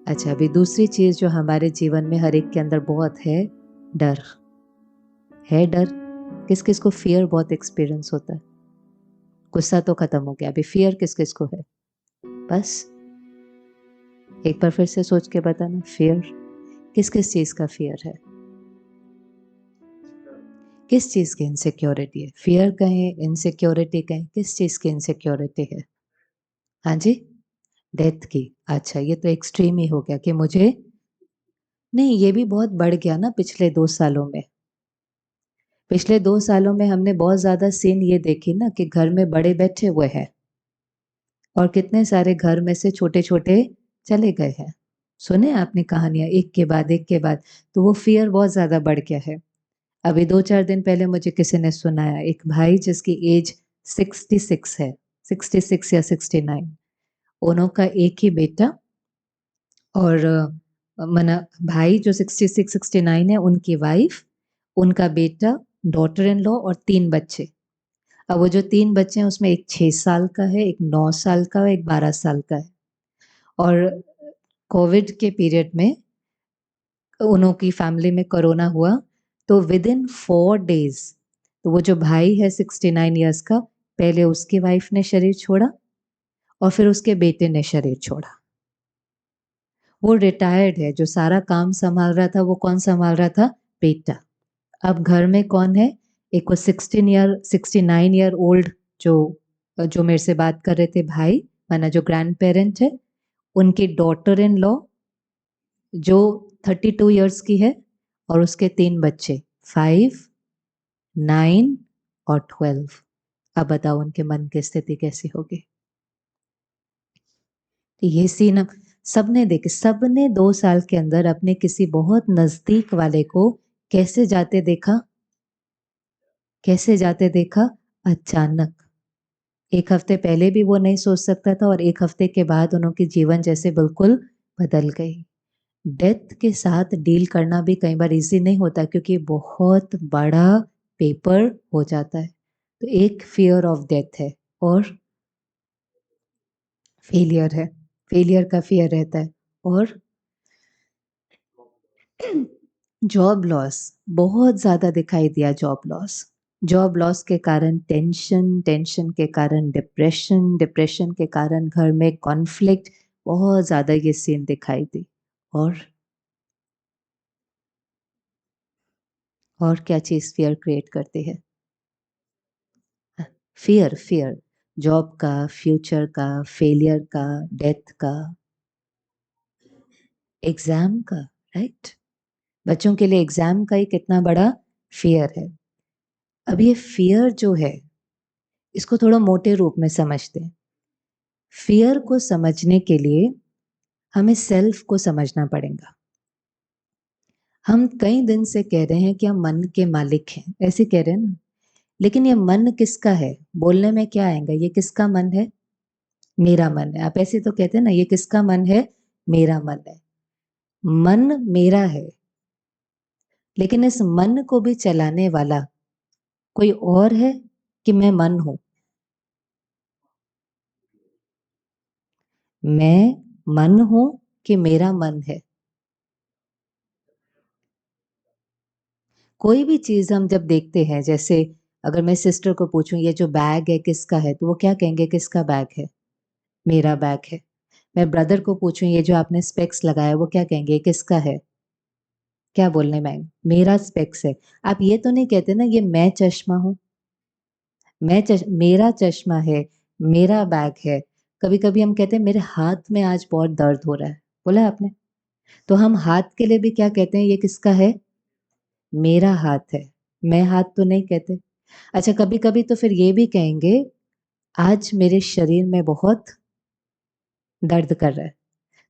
अच्छा, अभी दूसरी चीज जो हमारे जीवन में हर एक के अंदर बहुत है, डर है। डर किस किस को फियर बहुत एक्सपीरियंस होता है। गुस्सा तो खत्म हो गया, अभी फियर किस किस को है। बस एक बार फिर से सोच के बताना, फियर किस किस चीज का फियर है, किस चीज की इनसिक्योरिटी है। फियर कहें, इनसिक्योरिटी कहें, किस चीज की इनसिक्योरिटी है। हाँ जी, डेथ की। अच्छा, ये तो एक्सट्रीम ही हो गया कि मुझे नहीं, ये भी बहुत बढ़ गया ना पिछले 2 सालों में। पिछले 2 सालों में हमने बहुत ज्यादा सीन ये देखी ना कि घर में बड़े बैठे हुए हैं और कितने सारे घर में से छोटे छोटे चले गए हैं। सुने आपने कहानियां एक के बाद एक के बाद, तो वो फियर बहुत ज्यादा बढ़ गया है। अभी 2-4 दिन पहले मुझे किसी ने सुनाया, एक भाई जिसकी एज 66 है, 66 या 69, उनका एक ही बेटा, और मना भाई जो 66-69 है, उनकी वाइफ, उनका बेटा, डॉटर इन लॉ और 3 बच्चे। अब वो जो 3 बच्चे हैं उसमें एक 6 साल का है, एक 9 साल का है, एक 12 साल का है। और कोविड के पीरियड में उनकी फैमिली में कोरोना हुआ, तो विद इन 4 डेज, तो वो जो भाई है 69 ईयर्स का, पहले उसकी वाइफ ने शरीर छोड़ा और फिर उसके बेटे ने शरीर छोड़ा। वो रिटायर्ड है, जो सारा काम संभाल रहा था वो कौन संभाल रहा था, बेटा। अब घर में कौन है, एक वो 69 ईयर ओल्ड, जो जो मेरे से बात कर रहे थे भाई, माना जो ग्रैंड पेरेंट है, उनकी डॉटर इन लॉ जो 32 ईयर्स की है, और उसके 3 बच्चे, 5, 9 और 12। अब बताओ उनके मन की स्थिति कैसी होगी। तो ये सीन अब सबने देखे, सबने 2 साल के अंदर अपने किसी बहुत नजदीक वाले को कैसे जाते देखा, कैसे जाते देखा, अचानक। एक हफ्ते पहले भी वो नहीं सोच सकता था और एक हफ्ते के बाद उनकी जीवन जैसे बिल्कुल बदल गई। डेथ के साथ डील करना भी कई बार इजी नहीं होता, क्योंकि बहुत बड़ा पेपर हो जाता है। तो एक फियर ऑफ डेथ है और फेलियर है, फेलियर का फियर रहता है, और जॉब लॉस बहुत ज्यादा दिखाई दिया। जॉब लॉस, जॉब लॉस के कारण टेंशन, टेंशन के कारण डिप्रेशन, डिप्रेशन के कारण घर में कॉन्फ्लिक्ट, बहुत ज्यादा ये सीन दिखाई दी। और क्या चीज फियर क्रिएट करती है, फियर, फियर जॉब का, फ्यूचर का, फेलियर का, डेथ का, एग्जाम का, राइट। बच्चों के लिए एग्जाम का ही कितना बड़ा फियर है। अब ये फियर जो है, इसको थोड़ा मोटे रूप में समझते हैं। फियर को समझने के लिए हमें सेल्फ को समझना पड़ेगा। हम कई दिन से कह रहे हैं कि हम मन के मालिक हैं, ऐसे कह रहे हैं ना, लेकिन ये मन किसका है, बोलने में क्या आएगा, ये किसका मन है, मेरा मन है। आप ऐसे तो कहते हैं ना, ये किसका मन है, मेरा मन है। मन मेरा है, लेकिन इस मन को भी चलाने वाला कोई और है कि मैं मन हूं। मैं मन हूं कि मेरा मन है। कोई भी चीज हम जब देखते हैं, जैसे अगर मैं सिस्टर को पूछूं ये जो बैग है किसका है, तो वो क्या कहेंगे, किसका बैग है, मेरा बैग है। मैं ब्रदर को पूछूं ये जो आपने स्पेक्स लगाया, वो क्या कहेंगे, किसका है, क्या बोलने में आएंगे, मेरा स्पेक्स है। आप ये तो नहीं कहते ना ये मैं चश्मा हूं, मेरा चश्मा है, मेरा बैग है। कभी कभी हम कहते हैं मेरे हाथ में आज बहुत दर्द हो रहा है, बोला है आपने, तो हम हाथ के लिए भी क्या कहते हैं, ये किसका है, मेरा हाथ है। मैं हाथ तो नहीं कहते। अच्छा, कभी कभी तो फिर ये भी कहेंगे आज मेरे शरीर में बहुत दर्द कर रहा है,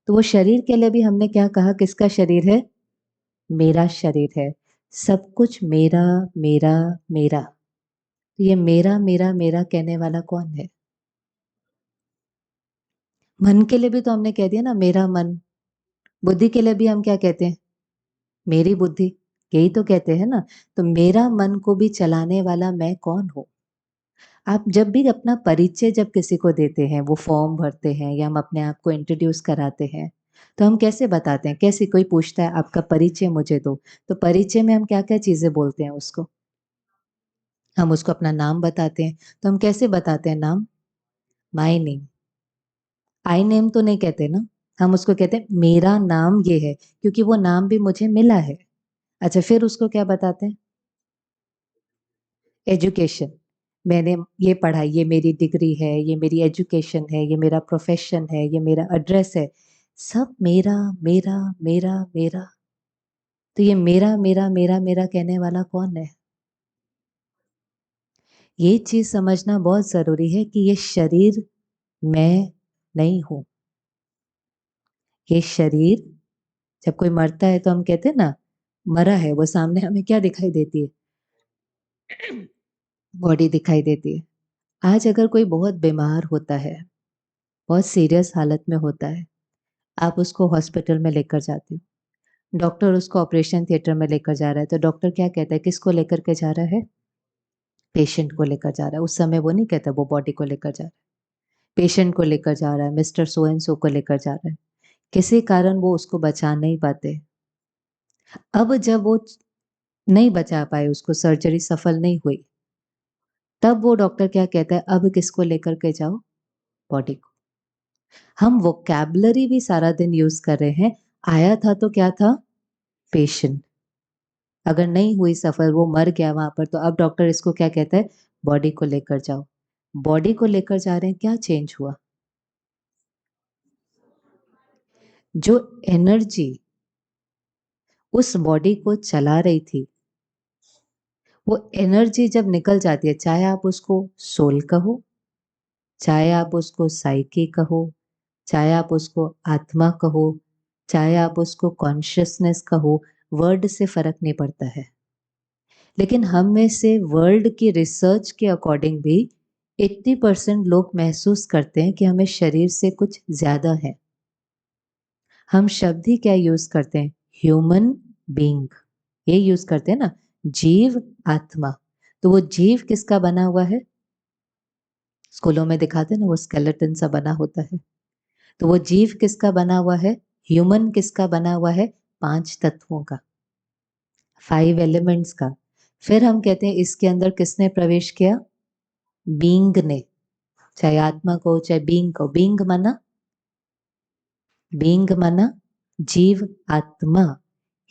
तो वो शरीर के लिए भी हमने क्या कहा, किसका शरीर है, मेरा शरीर है। सब कुछ मेरा, मेरा, मेरा। तो ये मेरा मेरा मेरा कहने वाला कौन है। मन के लिए भी तो हमने कह दिया ना, मेरा मन। बुद्धि के लिए भी हम क्या कहते हैं, मेरी बुद्धि, यही तो कहते हैं ना। तो मेरा मन को भी चलाने वाला मैं कौन हूं। आप जब भी अपना परिचय जब किसी को देते हैं, वो फॉर्म भरते हैं या हम अपने आप को इंट्रोड्यूस कराते हैं, तो हम कैसे बताते हैं? कैसे कोई पूछता है आपका परिचय मुझे दो, तो परिचय में हम क्या-क्या चीज़ें बोलते हैं उसको? हम उसको अपना नाम बताते हैं, तो हम कैसे बताते हैं नाम? My name. आई नेम तो नहीं कहते ना, हम उसको कहते हैं मेरा नाम ये है, क्योंकि वो नाम भी मुझे मिला है। अच्छा, फिर उसको क्या बताते हैं? एजुकेशन। मैंने ये पढ़ा, ये मेरी डिग्री है, ये मेरी एजुकेशन है, ये मेरा प्रोफ़ेशन है, ये मेरा एड्रेस है। सब मेरा, मेरा, मेरा, मेरा। तो ये मेरा, मेरा, मेरा, मेरा कहने वाला कौन है? ये चीज़ समझना बहुत ज़रूरी है कि ये शरीर मैं नहीं हूँ। ये शरीर जब कोई मरता है तो हम कहते हैं ना, मरा है, वो सामने हमें क्या दिखाई देती है? बॉडी दिखाई देती है। आज अगर कोई बहुत बीमार होता है, बहुत सीरियस हालत में होता है, आप उसको हॉस्पिटल में लेकर जाते हो। डॉक्टर उसको ऑपरेशन थिएटर में लेकर जा रहा है, तो डॉक्टर क्या कहता है, किसको लेकर के जा रहा है? पेशेंट को लेकर जा रहा है। उस समय वो नहीं कहता वो बॉडी को लेकर जा रहा है। पेशेंट को लेकर जा रहा है, मिस्टर सो एंड सो को लेकर जा रहा है। किसी कारण वो उसको बचा नहीं पाते। अब जब वो नहीं बचा पाए, उसको सर्जरी सफल नहीं हुई, तब वो डॉक्टर क्या कहता है, अब किसको लेकर के जाओ? बॉडी को। हम वोकैब्युलरी भी सारा दिन यूज़ कर रहे हैं। आया था तो क्या था? पेशेंट। अगर नहीं हुई सफल, वो मर गया वहाँ पर, तो अब डॉक्टर इसको क्या कहता है? बॉडी को लेकर जाओ। बॉडी को लेकर जा रहे हैं, क्या चेंज हुआ? जो एनर्जी उस बॉडी को चला रही थी, वो एनर्जी जब निकल जाती है, चाहे आप उसको सोल कहो, चाहे आप उसको साइकी कहो, चाहे आप उसको आत्मा कहो, चाहे आप उसको कॉन्शियसनेस कहो, वर्ड से फ़र्क नहीं पड़ता है। लेकिन हम में से वर्ल्ड की रिसर्च के अकॉर्डिंग भी 80% लोग महसूस करते हैं कि हमें शरीर से कुछ ज़्यादा है। हम शब्द ही क्या यूज़ करते हैं? ह्यूमन बीइंग, ये यूज़ करते हैं ना, जीव, आत्मा। तो वो जीव किसका बना हुआ है? स्कूलों में दिखाते हैं ना, वो स्केलेटन सा बना होता है। तो वो जीव किसका बना हुआ है? ह्यूमन किसका बना हुआ है? 5 तत्वों का, 5 एलिमेंट्स का। फिर हम कहते हैं इसके अंदर किसने प्रवेश किया? बीइंग ने। चाहे आत्मा को, चाहे बीइंग को। बीइंग माना जीव, आत्मा,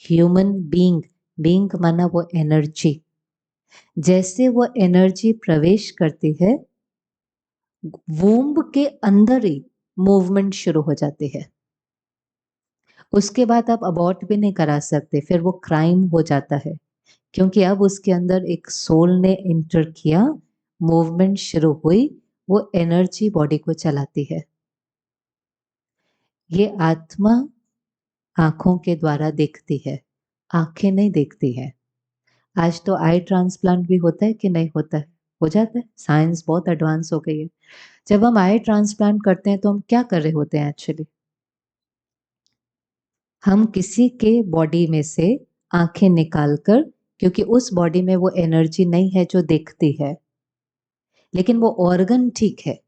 ह्यूमन बीइंग। बीइंग माना वो एनर्जी। जैसे वो एनर्जी प्रवेश करती है, वूम्ब के अंदर ही मूवमेंट शुरू हो जाती है। उसके बाद आप अबॉर्ट भी नहीं करा सकते, फिर वो क्राइम हो जाता है, क्योंकि अब उसके अंदर एक सोल ने एंटर किया, मूवमेंट शुरू हुई, वो एनर्जी बॉडी को चलाती है। ये आत्मा आँखों के द्वारा देखती है, आँखें नहीं देखती हैं। आज तो आई ट्रांसप्लांट भी होता है कि नहीं होता है? हो जाता है, साइंस बहुत एडवांस हो गई है। जब हम आई ट्रांसप्लांट करते हैं तो हम क्या कर रहे होते हैं एक्चुअली? हम किसी के बॉडी में से आँखें निकाल कर, क्योंकि उस बॉडी में वो एनर्जी नहीं है जो देखती है, लेकिन वो ऑर्गन ठीक है।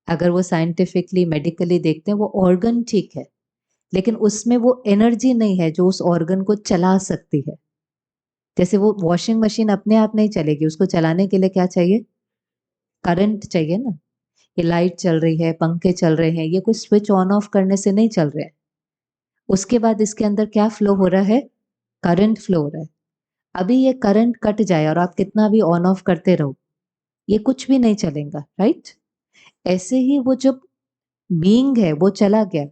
अगर वो साइंटिफिकली, मेडिकली देखते हैं, वो ऑर्गन ठीक है, लेकिन उसमें वो एनर्जी नहीं है जो उस ऑर्गन को चला सकती है। जैसे वो वॉशिंग मशीन अपने आप नहीं चलेगी, उसको चलाने के लिए क्या चाहिए? करंट चाहिए ना। ये लाइट चल रही है, पंखे चल रहे हैं, ये कोई स्विच ऑन ऑफ करने से नहीं चल रहे हैं। उसके बाद इसके अंदर क्या फ्लो हो रहा है? करंट फ्लो हो रहा है। अभी ये करंट कट जाए और आप कितना भी ऑन ऑफ करते रहो, ये कुछ भी नहीं चलेगा, राइट? ऐसे ही वो जब बीइंग है वो चला गया,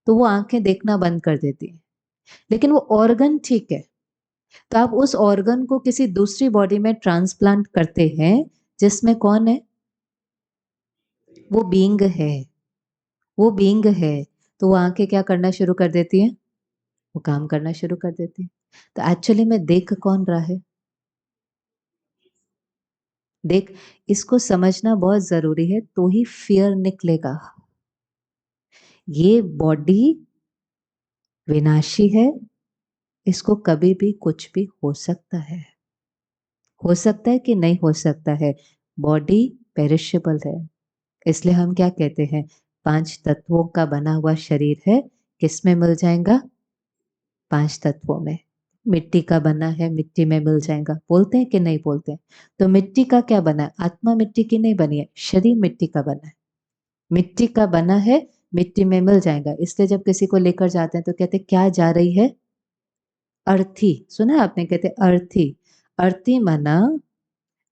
तो वो आँखें देखना बंद कर देती है। लेकिन वो ऑर्गन ठीक है, तो आप उस ऑर्गन को किसी दूसरी बॉडी में ट्रांसप्लांट करते हैं, जिसमें कौन है? वो बीइंग है, वो बीइंग है, तो वो आँखें क्या करना शुरू कर देती हैं? वो काम करना शुरू कर देती हैं। तो एक्चुअली में देख कौन रहा है? देख, इसको समझना बहुत ज़रूरी है, तो ही फ़ियर निकलेगा। ये बॉडी विनाशी है, इसको कभी भी कुछ भी हो सकता है। हो सकता है कि नहीं हो सकता है। बॉडी पेरिशेबल है, इसलिए हम क्या कहते हैं? 5 तत्वों का बना हुआ शरीर है, किसमें मिल जाएगा? 5 तत्वों में। मिट्टी का बना है, मिट्टी में मिल जाएगा। बोलते हैं कि नहीं बोलते हैं? तो मिट्टी का क्या बना है? आत्मा मिट्टी की नहीं बनी है, शरीर मिट्टी का बना है। मिट्टी का बना है, मिट्टी में मिल जाएगा। इसलिए जब किसी को लेकर जाते हैं तो कहते हैं क्या जा रही है? अर्थी। सुना है आपने? कहते अर्थी। अर्थी माना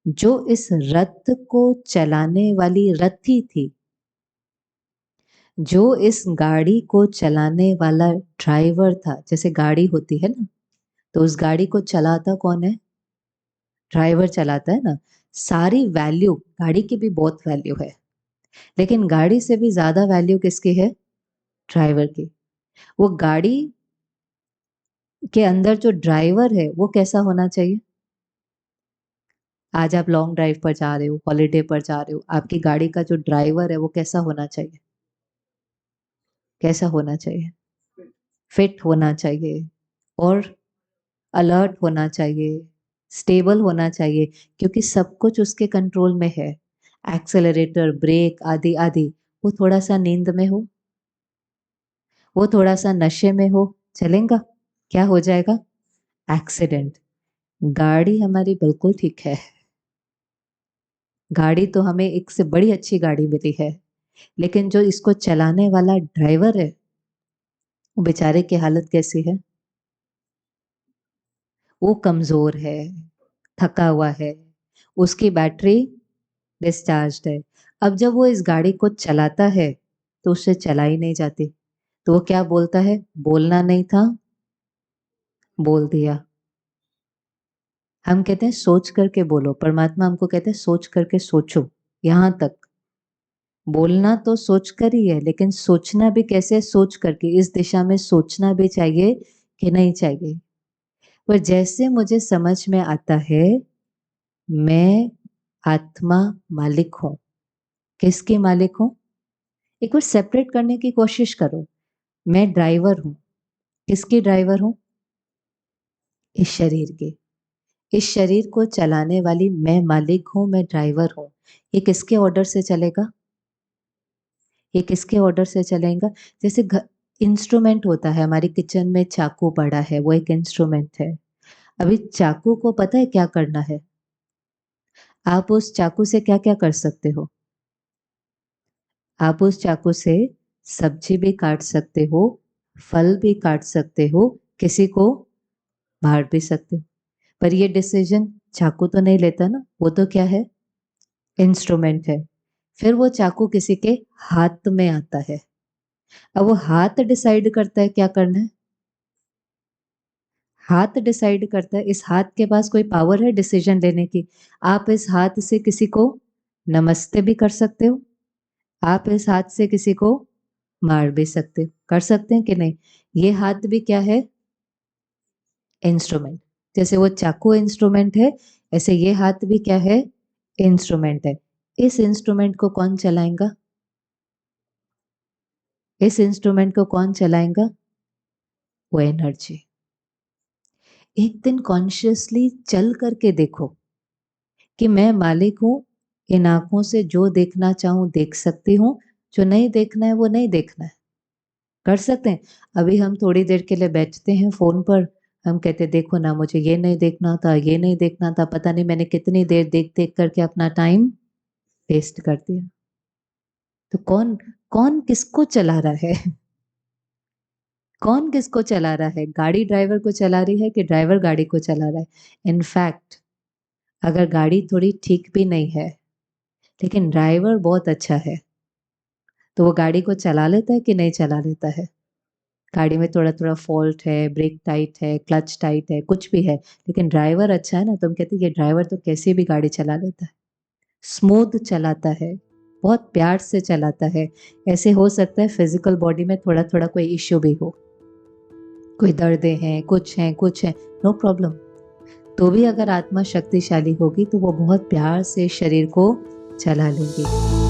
जो इस रथ को चलाने वाली रथी थी, जो इस गाड़ी को चलाने वाला ड्राइवर था। जैसे गाड़ी होती है ना, तो उस गाड़ी को चलाता कौन है? ड्राइवर चलाता है ना। सारी वैल्यू, गाड़ी की भी बहुत वैल्यू है, लेकिन गाड़ी से भी ज्यादा वैल्यू किसकी है? ड्राइवर की। वो गाड़ी के अंदर जो ड्राइवर है वो कैसा होना चाहिए? आज आप लॉन्ग ड्राइव पर जा रहे हो, हॉलीडे पर जा रहे हो, आपकी गाड़ी का जो ड्राइवर है वो कैसा होना चाहिए? कैसा होना चाहिए? फिट होना चाहिए और अलर्ट होना चाहिए, स्टेबल होना चाहिए, क्योंकि सब कुछ उसके कंट्रोल में है। एक्सेलरेटर, ब्रेक आदि आदि। वो थोड़ा सा नींद में हो, वो थोड़ा सा नशे में हो, चलेगा? क्या हो जाएगा? एक्सीडेंट। गाड़ी हमारी बिल्कुल ठीक है। गाड़ी तो हमें एक से बड़ी अच्छी गाड़ी मिली है, लेकिन जो इसको चलाने वाला ड्राइवर है वो बेचारे की हालत कैसी है? वो कमजोर है, थका हुआ है, उसकी बैटरी डिस्चार्ज्ड है। अब जब वो इस गाड़ी को चलाता है तो उससे चलाई नहीं जाती, तो वो क्या बोलता है? बोलना नहीं था, बोल दिया। हम कहते हैं सोच करके बोलो, परमात्मा हमको कहते हैं सोच करके सोचो। यहां तक बोलना तो सोच कर ही है, लेकिन सोचना भी कैसे? सोच करके। इस दिशा में सोचना भी चाहिए कि नहीं चाहिए? पर जैसे मुझे समझ में आता है, मैं आत्मा मालिक हूं। किसकी मालिक हूं? एक बार सेपरेट करने की कोशिश करो। मैं ड्राइवर हूं। किसकी ड्राइवर हूं? इस शरीर की। इस शरीर को चलाने वाली मैं मालिक हूं, मैं ड्राइवर हूं। ये किसके ऑर्डर से चलेगा? ये किसके ऑर्डर से चलेगा? जैसे इंस्ट्रूमेंट होता है, हमारी किचन में चाकू पड़ा है, वो एक इंस्ट्रूमेंट है। अभी चाकू को पता है क्या करना है? आप उस चाकू से क्या क्या कर सकते हो? आप उस चाकू से सब्जी भी काट सकते हो, फल भी काट सकते हो, किसी को मार भी सकते हो। पर ये डिसीजन चाकू तो नहीं लेता ना, वो तो क्या है? इंस्ट्रूमेंट है। फिर वो चाकू किसी के हाथ में आता है। अब वो हाथ डिसाइड करता है क्या करना है। हाथ डिसाइड करता है। इस हाथ के पास कोई पावर है डिसीजन लेने की? आप इस हाथ से किसी को नमस्ते भी कर सकते हो, आप इस हाथ से किसी को मार भी सकते हो। कर सकते हैं कि नहीं? ये हाथ भी क्या है? इंस्ट्रूमेंट। जैसे वो चाकू इंस्ट्रूमेंट है, ऐसे ये हाथ भी क्या है? इंस्ट्रूमेंट है। इस इंस्ट्रूमेंट को कौन चलाएगा? इस इंस्ट्रूमेंट को कौन चलाएगा? वो एनर्जी। एक दिन कॉन्शियसली चल करके देखो कि मैं मालिक हूं, इन आंखों से जो देखना चाहूं देख सकती हूँ, जो नहीं देखना है वो नहीं देखना है। कर सकते हैं। अभी हम थोड़ी देर के लिए बैठते हैं फोन पर, हम कहते देखो ना, मुझे ये नहीं देखना था, ये नहीं देखना था, पता नहीं मैंने कितनी देर देख देख करके अपना टाइम वेस्ट कर दिया। तो कौन कौन किसको चला रहा है? कौन किसको चला रहा है? गाड़ी ड्राइवर को चला रही है कि ड्राइवर गाड़ी को चला रहा है? इनफैक्ट अगर गाड़ी थोड़ी ठीक भी नहीं है, लेकिन ड्राइवर बहुत अच्छा है, तो वो गाड़ी को चला लेता है कि नहीं चला लेता है? गाड़ी में थोड़ा थोड़ा फॉल्ट है, ब्रेक टाइट है, क्लच टाइट है, कुछ भी है, लेकिन ड्राइवर अच्छा है ना, तो हम कहते हैं ये ड्राइवर तो कैसे भी गाड़ी चला लेता है, स्मूथ चलाता है, बहुत प्यार से चलाता है। ऐसे हो सकता है फिजिकल बॉडी में थोड़ा थोड़ा कोई इश्यू भी हो, कोई दर्दें हैं, कुछ है, नो प्रॉब्लम। तो भी अगर आत्मा शक्तिशाली होगी तो वो बहुत प्यार से शरीर को चला लेगी।